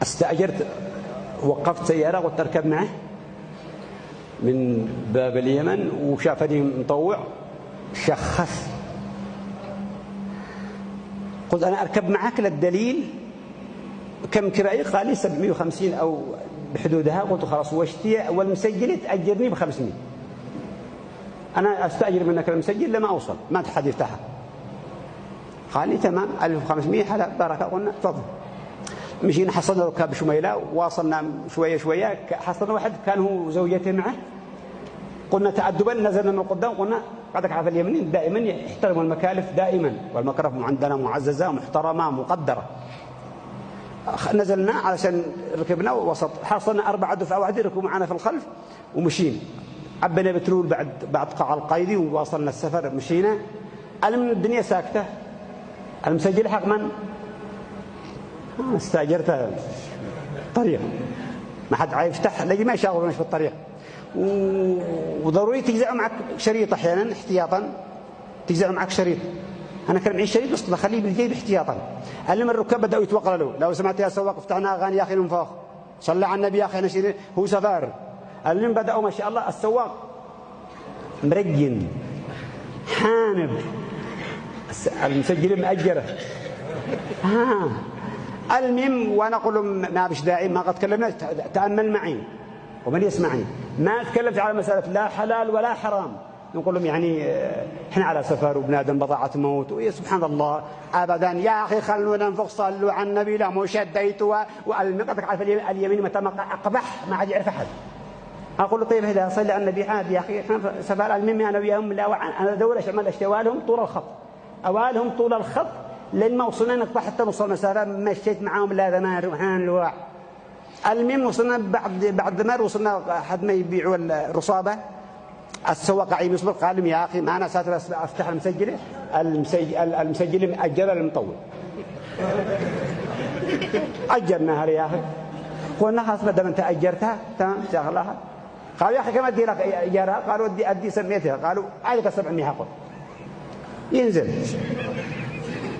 استأجرت، وقفت سيارة قلت أركب معه من باب اليمن، وشافني مطوع شخص، قلت أنا أركب معك للدليل، كم كرائي؟ قال لي 750 أو بحدودها. قلت خلاص، واشتي والمسجل تأجرني ب500. أنا أستأجر منك المسجل لما أوصل، ما تحد يفتحها. قال لي تمام، 1500 حلا بركة. قلنا تفضل. مشينا، حصلنا ركاب شميلة، واصلنا شوية شوية، حصلنا واحد كان هو زوجته معه، قلنا تأدبا نزلنا من قدام، قلنا قعدك عارف اليمنيين دائما يحترموا المكالف دائما، والمكرف عندنا معززة ومحترمة مقدرة. نزلنا علشان ركبنا ووسط، حصلنا 4 دفعة واحدة ركبوا معنا في الخلف ومشينا، عبنا بترول بعد قاع القايدي، وواصلنا السفر مشينا. من الدنيا ساكتة، المسجل حق من؟ استأجرت طريق، ما حد عايز يفتح، لقي ما يشاغلوناش في الطريق. وضروري تجزع معك شريط أحيانا احتياطا، تجزع معك شريط. أنا كان معي شريط بس بخليه بالجيب احتياطا. علم الركاب بدأوا يتوقلوا، لو سمعت يا سواق افتحنا أغاني يا أخي ننفخ، صلى على النبي يا أخي نشير، هو سفار. علم بدأوا ما شاء الله، السواق مرجن حانب، المسجل مأجره. المهم، وأنا أقول لهم ما بش داعي، ما قد تكلمنا، تأمل معي ومن يسمعني. ما تكلمت على مسألة لا حلال ولا حرام، نقول لهم يعني احنا على سفر وبنادم بضاعة موت، ويا سبحان الله أبدا يا أخي خلونا ننفق، صلوا على النبي، لا مو شديتوا. والمقطع عارف اليمين متى أقبح ما عاد يعرف أحد. أقول له طيب هذا صلي على النبي عادي يا أخي، احنا سفر. المهم أنا وياهم، لا أنا أدور أعمل أشتوالهم طول الخط، أوالهم طول الخط لين ما وصلنا نقطع حتى نوصل مسافة، مشيت معاهم لا ذمان روحان لواع. المهم وصلنا بعد ما وصلنا حد ما يبيعوا الرصابة، السواق قاعد يصبر، قال لهم يا أخي ما أنا ساتر أفتح المسجل مأجر المطول. أجرناها يا أخي، قلنا خلاص بدل أنت أجرتها تمام شغلها. قالوا يا أخي كم أدي لك إيجارها؟ قالوا أدي 700. قالوا عادك 700. قل ينزل،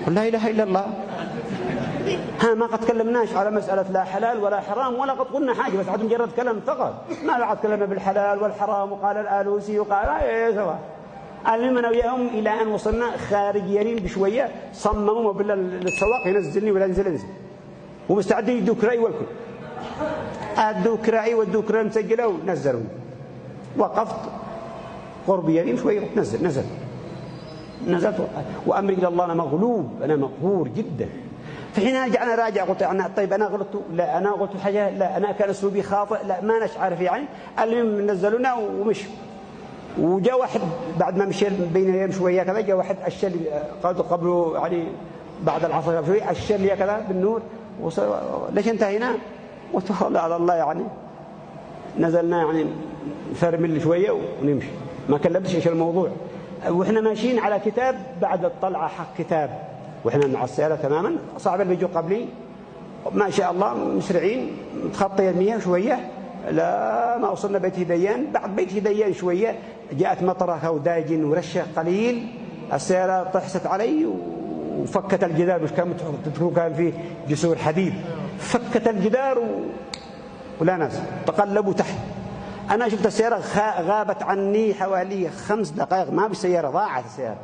لا إله إلا الله. ما قد تكلمناش على مسألة لا حلال ولا حرام، ولا قد قلنا حاجة، بس عاد مجرد كلام فقط، ما قد تكلمنا بالحلال والحرام، وقال الآلوسي وقال سواء. المهم أنا وياهم إلى أن وصلنا خارج يرين بشوية، صمموا بالله للسواق ينزلني ولا انزل، ومستعدين يدوا كراي والكل، أدوا كراي ودوا كراي مسجلوا ونزلوا. وقفت قرب يرين شوية، نزلت وأمري إلى الله، أنا مغلوب، أنا مقهور جدا. فحين رجعنا راجع، قلت أنا طيب أنا غلطت؟ لا. أنا قلت حاجة؟ لا. أنا كان أسلوبي خاطئ؟ لا. ما نش عارف يعني. المهم نزلونا ومشوا. وجاء واحد بعد ما مشي بين يوم شوية كذا، جاء واحد أشل، قالوا قبله يعني بعد العصر شوية، أشل لي كذا بالنور، ليش أنت هنا؟ قلت والله على الله يعني. نزلنا يعني نفرمل شوية ونمشي، ما كلمتش إيش الموضوع. وإحنا ماشيين على كتاب، بعد الطلعة حق كتاب، وإحنا على السيارة تماما. صعب اللي بيجوا قبلي ما شاء الله مسرعين، تخطي 100 شوية، لا ما وصلنا بيت هديان. بعد بيت هديان شوية جاءت مطرة وداج ورشة قليل، السيارة طحست علي وفكت الجدار، مش كان كان فيه جسور حديد، فكت الجدار ولا ناس تقلبوا تحت. أنا شفت السيارة غابت عني حوالي 5 دقائق، ما بالسيارة ضاعت السيارة.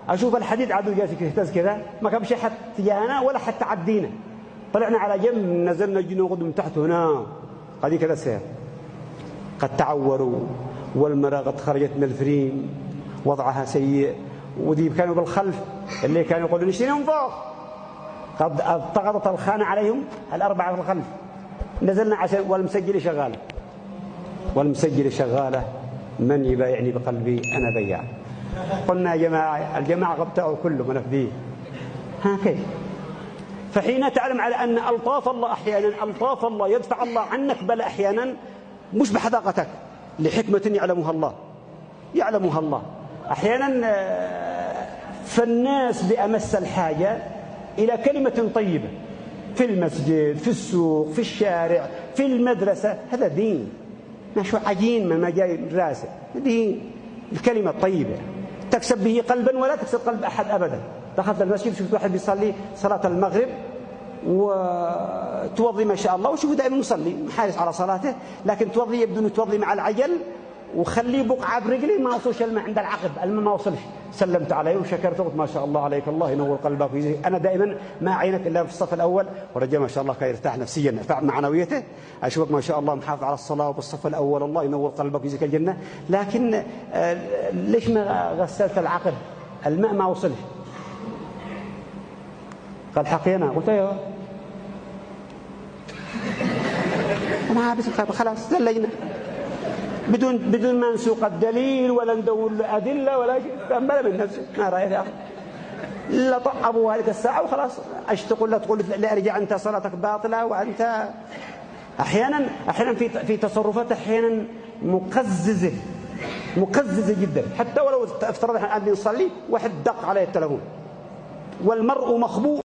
أشوف الحديد عدو جالس يهتز كذا، ما كان شيء حتى تجاهنا ولا حتى عدينا. طلعنا على جنب، نزلنا جنود من تحت هنا، هذه كذا السيارة قد تعوروا، والمرأة قد خرجت من الفريم، وضعها سيء. ودي كانوا بالخلف اللي كانوا يقولون نشتريهم فوق، قد ضغطت الخانة عليهم الأربعة في الخلف. نزلنا عشان، والمسجل شغالة، من يبايعني بقلبي؟ أنا بياع. قلنا يا جماعة، الجماعة غبتوا كلهم أنا فيه. كيف؟ فحين تعلم على أن ألطاف الله أحيانا، ألطاف الله يدفع الله عنك، بل أحيانا مش بحذاقتك، لحكمة يعلمها الله أحيانا. فالناس بأمس الحاجة إلى كلمة طيبة في المسجد، في السوق، في الشارع، في المدرسة. هذا دين، نشو عجين ما جاي راسه، دين. الكلمة الطيبة تكسب به قلبا ولا تكسب قلب أحد أبدا. دخلت المسجد شفت واحد بيصلي صلاة المغرب، وتوضي ما شاء الله، وشوفوا دائما مصلي حارس على صلاته، لكن توضي يبدو انه توضي مع العجل، وخليه بقعه برجلي ما وصلش الماء عند العقب، الماء ما وصلش. سلمت عليه وشكرت قلت ما شاء الله عليك، الله ينور قلبك ويجزيك. انا دائما ما اعينك الا في الصف الاول، ورجال ما شاء الله كان يرتاح نفسيا، ارتاح معنويته، اشوفك ما شاء الله محافظ على الصلاه وبالصف الاول، الله ينور قلبك ويجزيك الجنه. لكن ليش ما غسلت العقب؟ الماء ما وصلش. قال حقينا. قلت ايوه. ما بس خلاص زلجنا بدون ما نسوق الدليل ولا ندور أدلة ولا شيء، بلا من نفسه. ما رأيك يا أخي؟ لا طأبوا هذيك الساعة وخلاص. ايش تقول؟ لا تقول لا ارجع أنت صلاتك باطلة، وأنت أحيانا في تصرفات أحيانا مقززة جدا. حتى ولو افترض أني نصلي واحد دق علي التلفون والمرء مخبوء